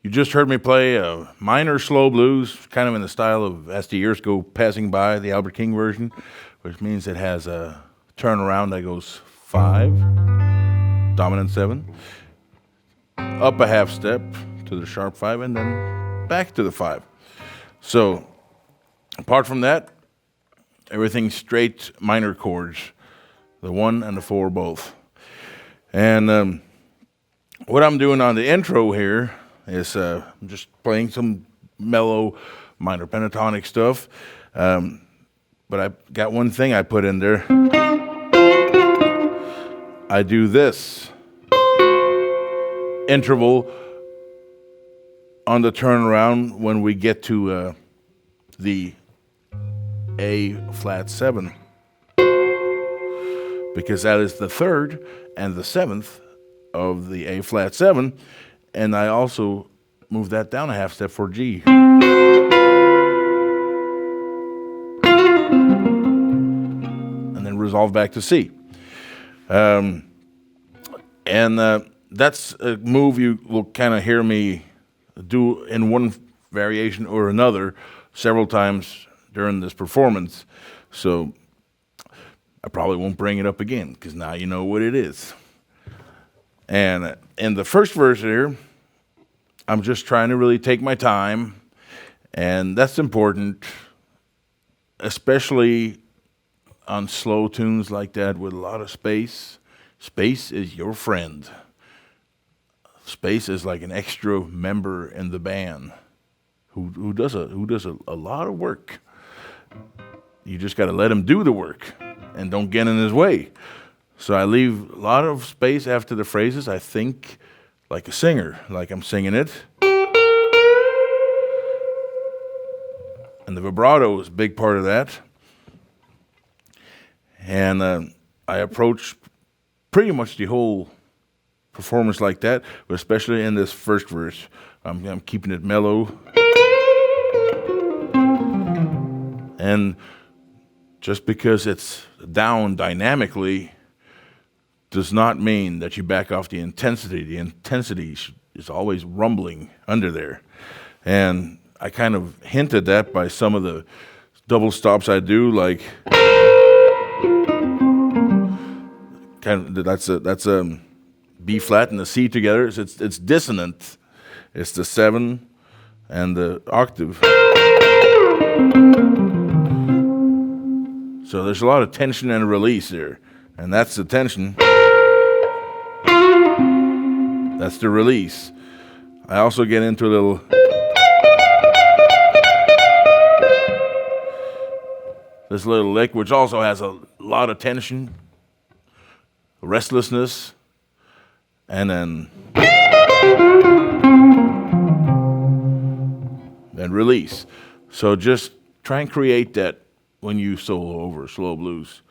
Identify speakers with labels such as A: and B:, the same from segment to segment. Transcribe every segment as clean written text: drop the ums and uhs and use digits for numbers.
A: You just heard me play a minor slow blues, kind of in the style of As the Years Go Passing By, the Albert King version, which means it has a turnaround that goes 5, dominant 7, up a half step to the sharp 5, and then back to the 5. So, apart from that, everything's straight minor chords, the 1 and the 4 both. And what I'm doing on the intro here is I'm just playing some mellow minor pentatonic stuff. But I got one thing I put in there. I do this interval on the turnaround when we get to the A flat 7, because that is the 3rd and the 7th of the A flat 7, and I also move that down a half step for G. And then resolve back to C. That's a move you will kind of hear me do in one variation or another several times during this performance. So I probably won't bring it up again, because now you know what it is. And in the first verse here, I'm just trying to really take my time, and that's important, especially on slow tunes like that with a lot of space. Space is your friend. Space is like an extra member in the band who does a lot of work. You just got to let him do the work and don't get in his way. So I leave a lot of space after the phrases. I think like a singer, like I'm singing it. And the vibrato is a big part of that. And I approach pretty much the whole performance like that, but especially in this first verse. I'm keeping it mellow. And just because it's down dynamically does not mean that you back off the intensity. The intensity is always rumbling under there. And I kind of hinted that by some of the double stops I do, like kind of that's a B flat and the C together. It's dissonant. It's the 7 and the octave. So there's a lot of tension and release there, and that's the tension. That's the release. I also get into a little this little lick, which also has a lot of tension, restlessness, and then release. So just try and create that when you solo over slow blues,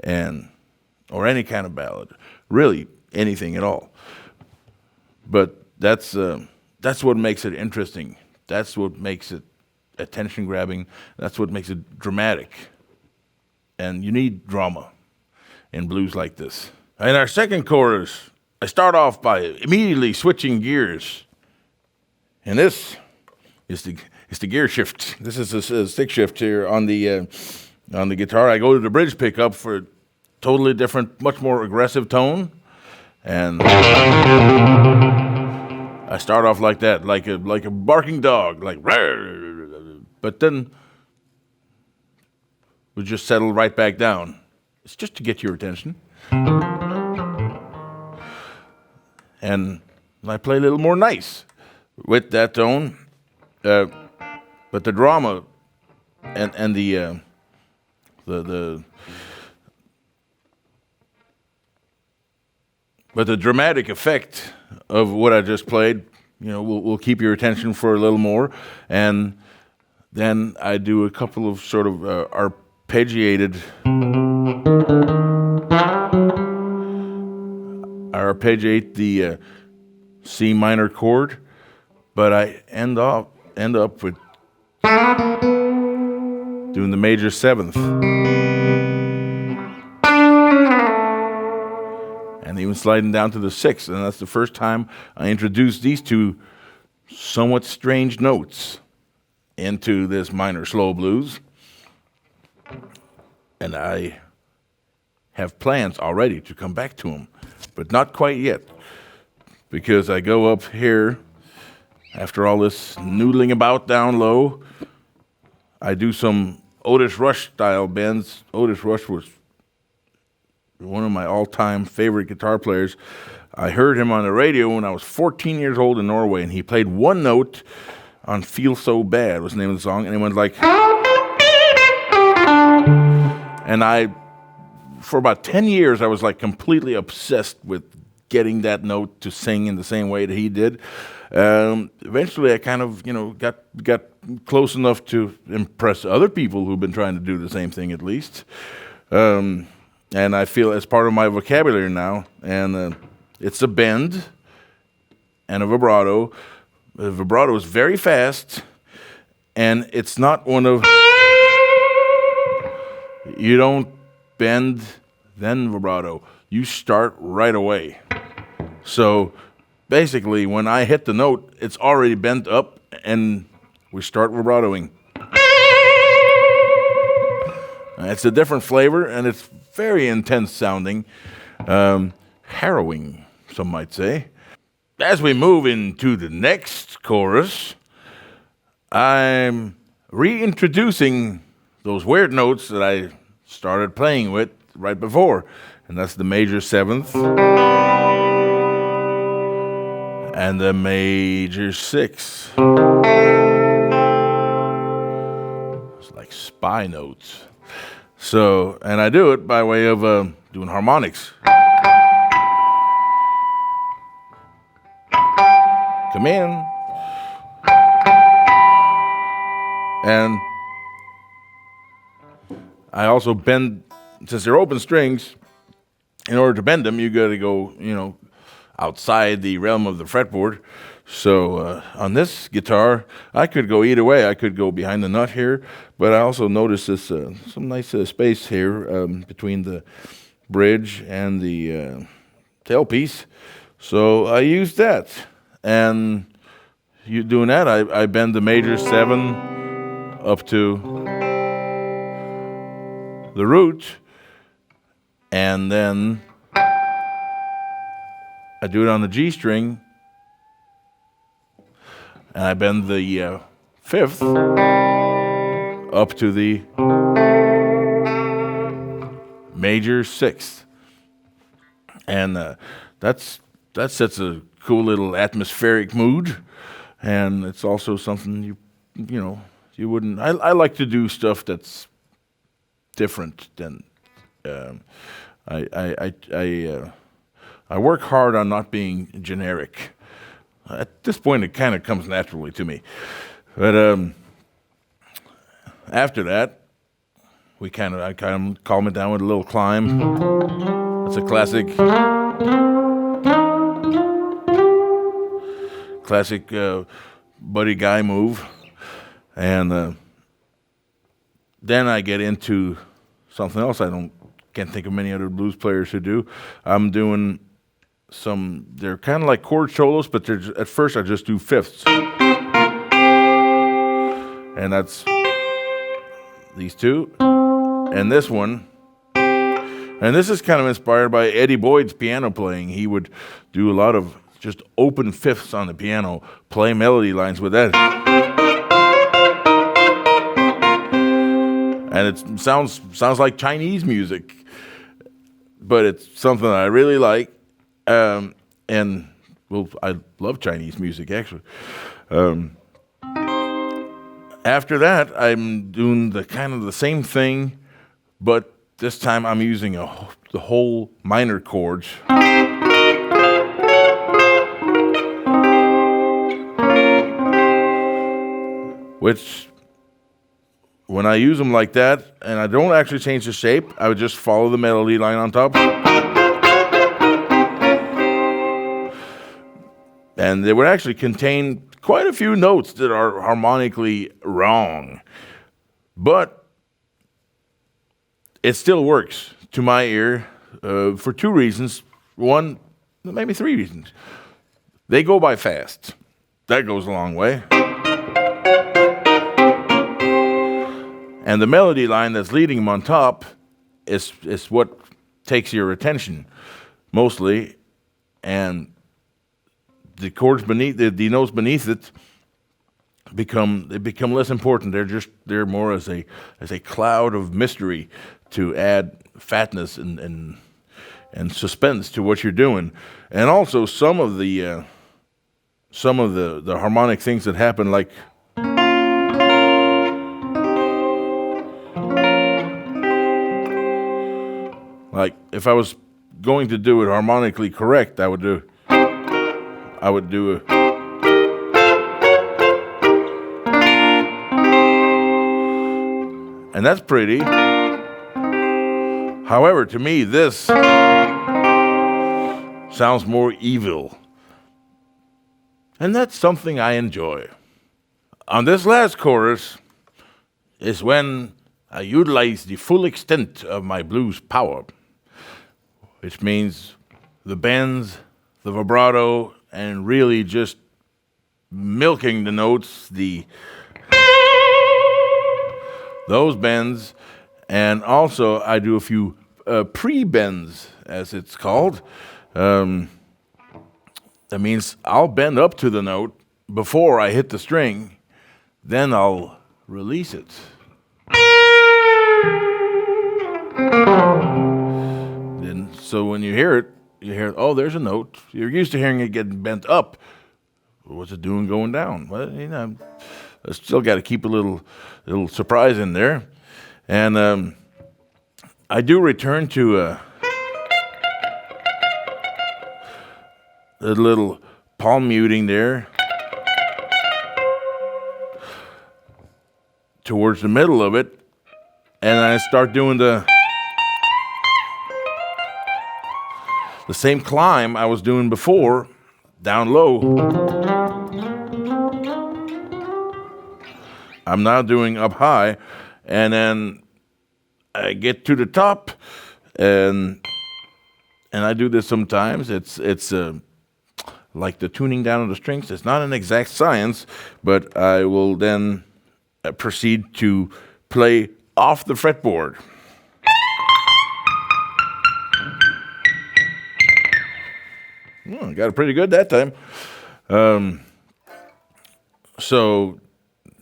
A: or any kind of ballad, really anything at all. But that's what makes it interesting. That's what makes it attention grabbing. That's what makes it dramatic. And you need drama in blues like this. In our second chorus, I start off by immediately switching gears. And this is the gear shift. This is a stick shift here on the guitar. I go to the bridge pickup for a totally different, much more aggressive tone. And I start off like that, like a barking dog, like rawr, but then we just settle right back down. It's just to get your attention. And I play a little more nice with that tone, but the drama and the dramatic effect of what I just played, will keep your attention for a little more. And then I do a couple of sort of arpeggiate the C minor chord, but I end up with doing the major 7th. And even sliding down to the 6th, and that's the first time I introduced these two somewhat strange notes into this minor slow blues. And I have plans already to come back to them, but not quite yet, because I go up here after all this noodling about down low. I do some Otis Rush style bends. Otis Rush was one of my all-time favorite guitar players. I heard him on the radio when I was 14 years old in Norway, and he played one note on Feel So Bad was the name of the song, and it went like... And for about 10 years, I was like completely obsessed with getting that note to sing in the same way that he did. Eventually, I kind of, got close enough to impress other people who've been trying to do the same thing at least. And I feel it's part of my vocabulary now. And it's a bend and a vibrato. The vibrato is very fast, and it's not one of... You don't bend, then vibrato. You start right away. So basically, when I hit the note, it's already bent up, and we start vibratoing. It's a different flavor, and it's very intense sounding. Harrowing, some might say. As we move into the next chorus, I'm reintroducing those weird notes that I started playing with right before, and that's the major seventh and the major sixth. It's like spy notes. So, and I do it by way of doing harmonics. Come in. And I also bend, since they're open strings, in order to bend them, you got to go, outside the realm of the fretboard. So on this guitar, I could go either way. I could go behind the nut here, but I also noticed this some nice space here between the bridge and the tailpiece. So I used that, and you doing that, I bend the major 7 up to the root, and then I do it on the G string, and I bend the 5th up to the major 6th, and that sets a cool little atmospheric mood, and it's also something you wouldn't. I like to do stuff that's different than I work hard on not being generic. At this point, it kind of comes naturally to me. But after that, I kind of calm it down with a little climb. It's a classic Buddy Guy move, and then I get into something else can't think of many other blues players who do. I'm doing they're kind of like chord solos, but at first I just do fifths. And that's these two, and this one. And this is kind of inspired by Eddie Boyd's piano playing. He would do a lot of just open fifths on the piano, play melody lines with that. And it sounds like Chinese music, but it's something I really like. I love Chinese music, actually. After that, I'm doing the same thing, but this time I'm using the whole minor chords. Which, when I use them like that, and I don't actually change the shape, I would just follow the melody line on top. And they would actually contain quite a few notes that are harmonically wrong. But it still works to my ear for two reasons. One, maybe three reasons. They go by fast. that goes a long way. And the melody line that's leading him on top is what takes your attention mostly, and the chords beneath the notes beneath it become less important. They're more as a cloud of mystery to add fatness and suspense to what you're doing, and also some of the harmonic things that happen, like if I was going to do it harmonically correct, I would do a, and that's pretty. However, to me, this sounds more evil, and that's something I enjoy. On this last chorus is when I utilize the full extent of my blues power, which means the bends, the vibrato, and really just milking the notes, those bends, and also I do a few pre-bends, as it's called. That means I'll bend up to the note before I hit the string, then I'll release it. So when you hear, oh, there's a note. You're used to hearing it getting bent up. What's it doing going down? Well, I still got to keep a little surprise in there. And I do return to a little palm muting there towards the middle of it. And I start doing the same climb I was doing before, down low. I'm now doing up high, and then I get to the top, and I do this sometimes. It's like the tuning down of the strings. It's not an exact science, but I will then proceed to play off the fretboard. Got it pretty good that time. So,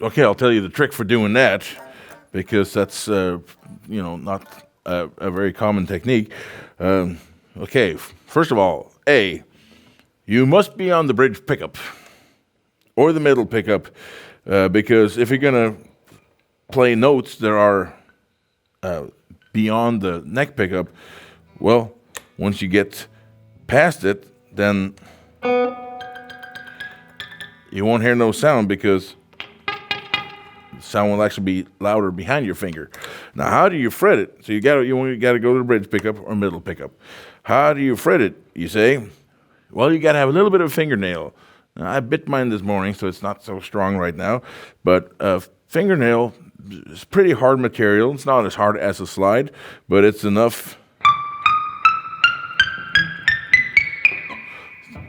A: okay, I'll tell you the trick for doing that, because that's not a very common technique. Okay, first of all, you must be on the bridge pickup or the middle pickup, because if you're gonna play notes that are beyond the neck pickup, well, once you get past it, then you won't hear no sound, because the sound will actually be louder behind your finger. Now, how do you fret it? So you gotta go to the bridge pickup or middle pickup. How do you fret it, you say? Well, you gotta have a little bit of fingernail. Now, I bit mine this morning, so it's not so strong right now, but fingernail is pretty hard material. It's not as hard as a slide, but it's enough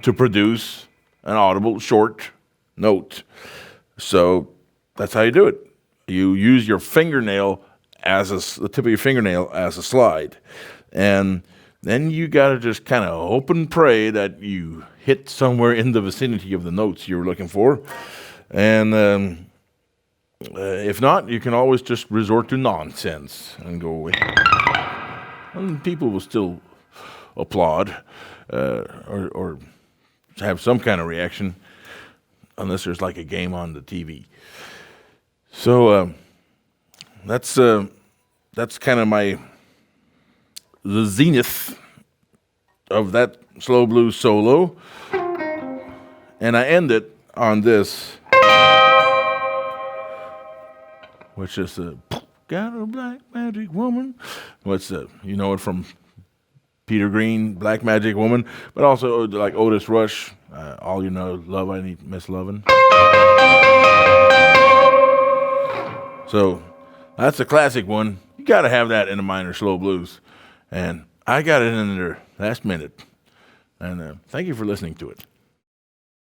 A: to produce an audible short note. So that's how you do it. You use your fingernail the tip of your fingernail as a slide. And then you got to just kind of hope and pray that you hit somewhere in the vicinity of the notes you're looking for. And if not, you can always just resort to nonsense and go away. And people will still applaud or have some kind of reaction, unless there's like a game on the TV. So that's kind of the zenith of that slow blues solo, and I end it on this, which is got a black magic woman. What's you know it from Peter Green, Black Magic Woman, but also like Otis Rush, All You Know, Love I Need Miss Lovin'. So that's a classic one. You got to have that in a minor slow blues. And I got it in there last minute. And thank you for listening to it.